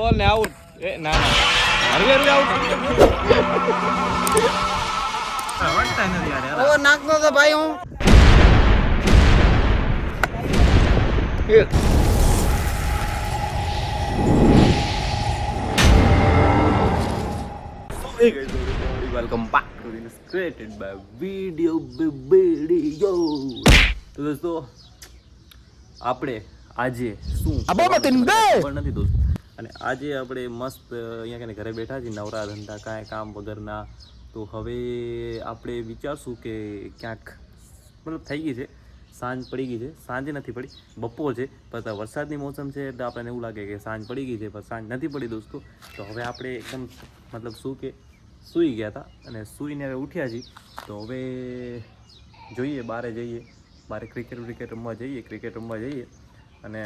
બોલ ને આઉટ. એ ના ના હરવે હરવે આઉટ. આવડતા નથી યાર. ઓ નાખતો તો ભાઈ હું. Welcome back to created by video. તો દોસ્તો આપણે આજે શું ખબર નથી દોસ્તો, અને આજે આપણે મસ્ત અહીંયા કને ઘરે બેઠા છીએ, નવરા ધંધા કાંઈ કામ વગરના. તો હવે આપણે વિચારશું કે ક્યાંક મતલબ થઈ ગઈ છે, સાંજ પડી ગઈ છે. સાંજે નથી પડી, બપોર છે, પણ વરસાદની મોસમ છે એટલે આપણને એવું લાગે કે સાંજ પડી ગઈ છે, પણ સાંજ નથી પડી દોસ્તો. તો હવે આપણે એકદમ મતલબ શું કે સૂઈ ગયા હતા અને સૂઈને હવે ઉઠ્યા છીએ. તો હવે જોઈએ બહારે જઈએ, બહારે ક્રિકેટ રમવા જઈએ અને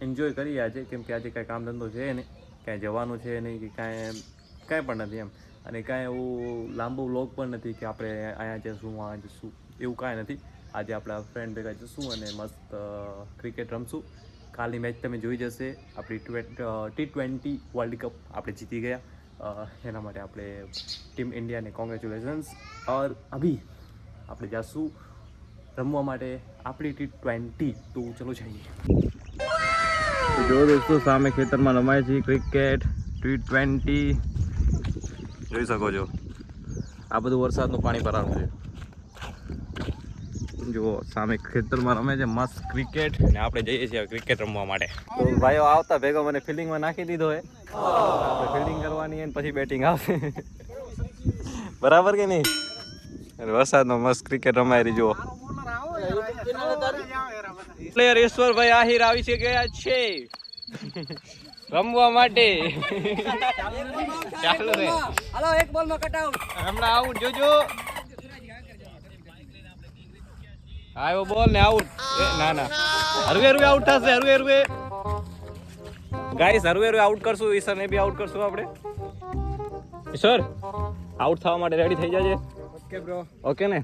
એન્જોય કરીએ આજે, કેમ કે આજે કાંઈ કામ ધંધો છે નહીં, કાંઈ જવાનું છે નહીં કે કાંઈ પણ નથી એમ. અને કાંઈ એવું લાંબુ વ્લોગ પણ નથી કે આપણે અહીંયા જઈશું આ જઈશું, એવું કાંઈ નથી. આજે આપણા ફ્રેન્ડ ભેગા જઈશું અને મસ્ત ક્રિકેટ રમશું. કાલની મેચ તમે જોઈ જશે, આપણી T20 વર્લ્ડ કપ આપણે જીતી ગયા. એના માટે આપણે ટીમ ઇન્ડિયાને કોંગ્રેચ્યુલેશન્સ. ઓર અભી આપણે જઈશું રમવા માટે આપણી T20. તો ચલો જઈએ. જો દોસ્તો સામે ખેતરમાં રમાય છે ક્રિકેટ T20, જોઈ શકો છો. આ બધું વરસાદનું પાણી ભરાનું છે. જો સામે ખેતરમાં રમે છે મસ્ત ક્રિકેટ, અને આપણે જઈએ છીએ ક્રિકેટ રમવા માટે. તો ભાઈઓ આવતા ભેગો મને ફિલ્ડિંગમાં નાખી દીધો હે. આપણે ફિલ્ડિંગ કરવાની અને પછી બેટિંગ આવશે. બરાબર કે નહીં? અને વરસાદમાં મસ્ત ક્રિકેટ રમાય રહી. જુઓ પ્લેયર ઈશ્વરભાઈ આહિર આવી ગયા છે રમવા માટે. ચાલો રે, હાલો એક બોલમાં કટ આઉટ. હમણાં આઉટ જોજો. આવ્યો બોલ ને આઉટ. ના ના હરવે હરવે આઉટ થશે. હરવે ગાઈસ હરવે આઉટ કરશું. ઈશ્વરને બી આઉટ કરશું આપણે. ઈશ્વર આઉટ થવા માટે રેડી થઈ જાજે. Okay bro. ઓકે ને?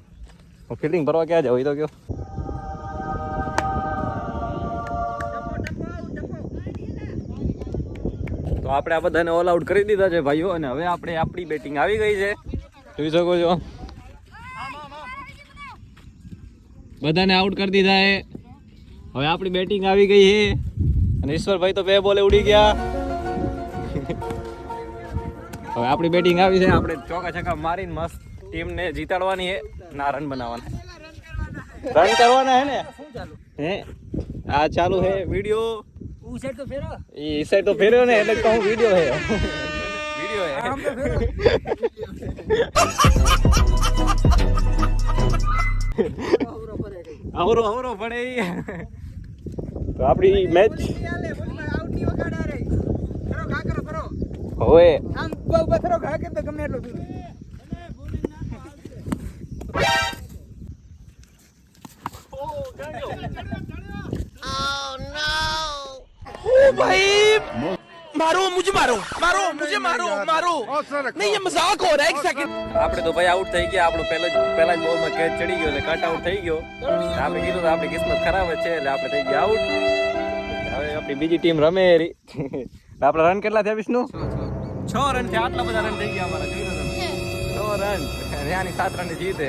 ફિલ્ડિંગ ભરવા ક્યાં જાવ એ તો કયો. તો આપણે આ બધાને ઓલ આઉટ કરી દીધા છે ભાઈઓ, અને હવે આપણી બેટિંગ આવી ગઈ છે, જોઈ શકો છો. બધાને આઉટ કરી દીધા છે. હવે આપણી બેટિંગ આવી ગઈ છે, અને ઈશ્વરભાઈ તો 2 બોલે ઉડી ગયા. હવે આપણી બેટિંગ આવી છે. આપણે ચોકા છક્કા મારીને મસ્ત ટીમને જીતાડવાની છે. ના રન બનાવવાના, રન કરવાના હે ને. હે આ ચાલુ છે વિડિયો. ઈ સાઈડ તો ફેર્યો ને, એટલે કહું વિડિયો હે. વિડિયો હે. આવરો પડે. તો આપણી મેચ હોય. मुझे मारो नहीं, ये मजाक हो रहा है. एक सेकंड. આપણે તો ભાઈ આઉટ થઈ ગયા. આપણો પહેલા જ બોલમાં કેચ ચડી ગયો, એટલે કટ આઉટ થઈ ગયો. આપણે કીધું તો આપણી કિસ્મત ખરાબ જ છે, એટલે આપણે થઈ ગયા આઉટ. હવે આપણી બીજી ટીમ રમે. આપણા રન કેટલા થયા વિષ્ણુ? 6 રન થયા. આટલા બધા રન થઈ ગયા અમારા. જોઈ લો તમે, 6 રન. ત્યાંની 7 રન જીતે.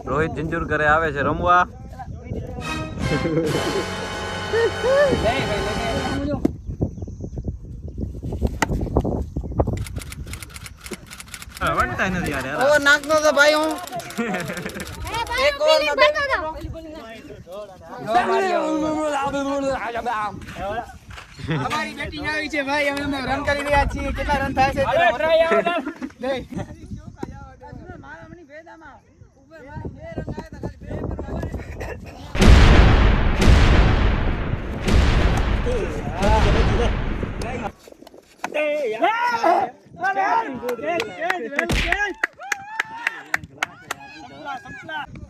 રોહિત જિંજુરકરે આવે છે રમવા. આવડતા નથી યાર. ઓ નાખતો તો ભાઈ હું. એક ગોલ અમારી બેટિંગ આવી છે ભાઈ. અમે રન કરી રહ્યા છીએ. કેટલા રન થાય છે?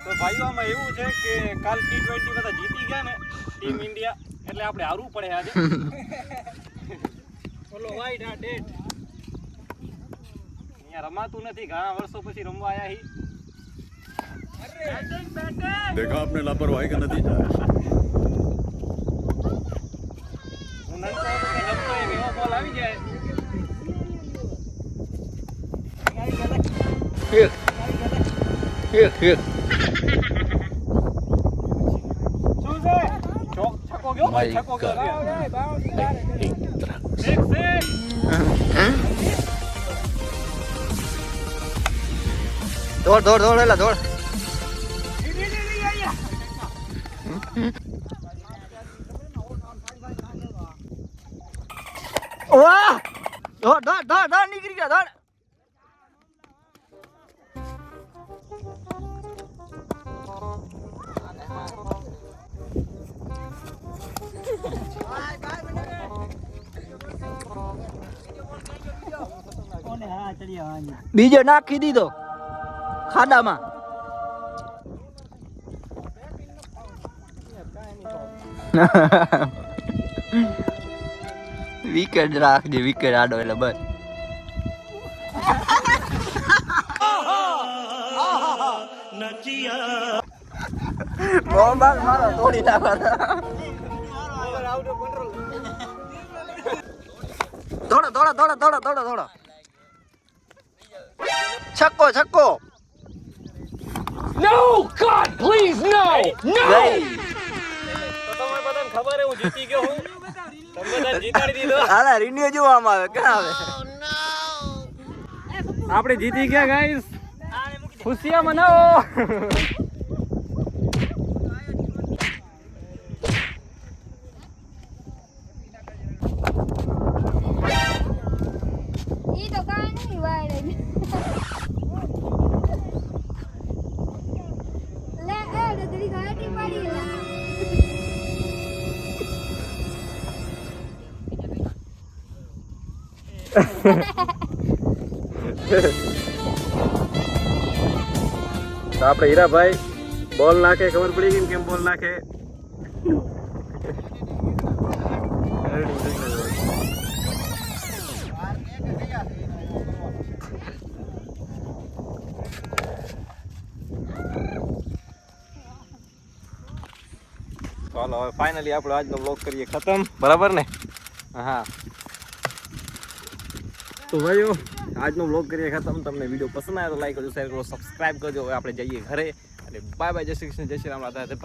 તો ભાઈઓ આમાં એવું છે કે કાલ T20 બધા જીતી ગયા ને ટીમ ઇન્ડિયા, એટલે આપણે હારવું પડે આજે. ઓલો વાઈટ આ ડેટ રમાતું નથી, ઘણા વર્ષો પછી રમવા આયા હી. देखा आपने लापरवाही का नतीजा है હું નંતો હતો કે રમતો એમ એવો બોલ આવી જાય. શું છે? છકો ગયો? છકો ગયો. એક છે. દોડ દોડ દોડ એલા દોડ. વાહ દોડ દોડ દોડ દોડ નીકળી ગયા દોડ. બીજો નાખી દીધો ખાડામાં. વિકેટ રાખજે, વિકેટ આડો એટલે બસ. બોલ બાર મારો તોડી નાખવાનો. દોડો દોડો દોડો દોડો દોડો દોડો. છક્કો છક્કો. No, God, please, no, no. તો તમારે બધાને ખબર હે હું જીતી ગયો હું. તમે બધાને જીતાડી દીધો. હાલા રીન્યુ જોવામાં આવે ક્યાં આવે. આપણે જીતી ગયા ગાઈસ. ખુશિયા મનાવો. ઈ તો કાઈ નહીં વાયરે લે એ દડી ગાડી પાડી લા તો આપણે હીરાભાઈ બોલ નાખે, ખબર પડી ગઈ ને કેમ બોલ નાખે. ચાલો હવે ફાઇનલી આપણો આજનો બ્લોગ કરીએ ખતમ, બરાબર ને? હા તો ભાઈઓ આજનો બ્લોગ કરીએ ખતમ. તમને વિડીયો પસંદ આવ્યો તો લાઈક કરજો, શેર કરો, સબસ્ક્રાઇબ કરજો. હવે આપણે જઈએ ઘરે અને બાય બાય. જય શ્રી કૃષ્ણ, જય શ્રી રામ, રાધે રાધે.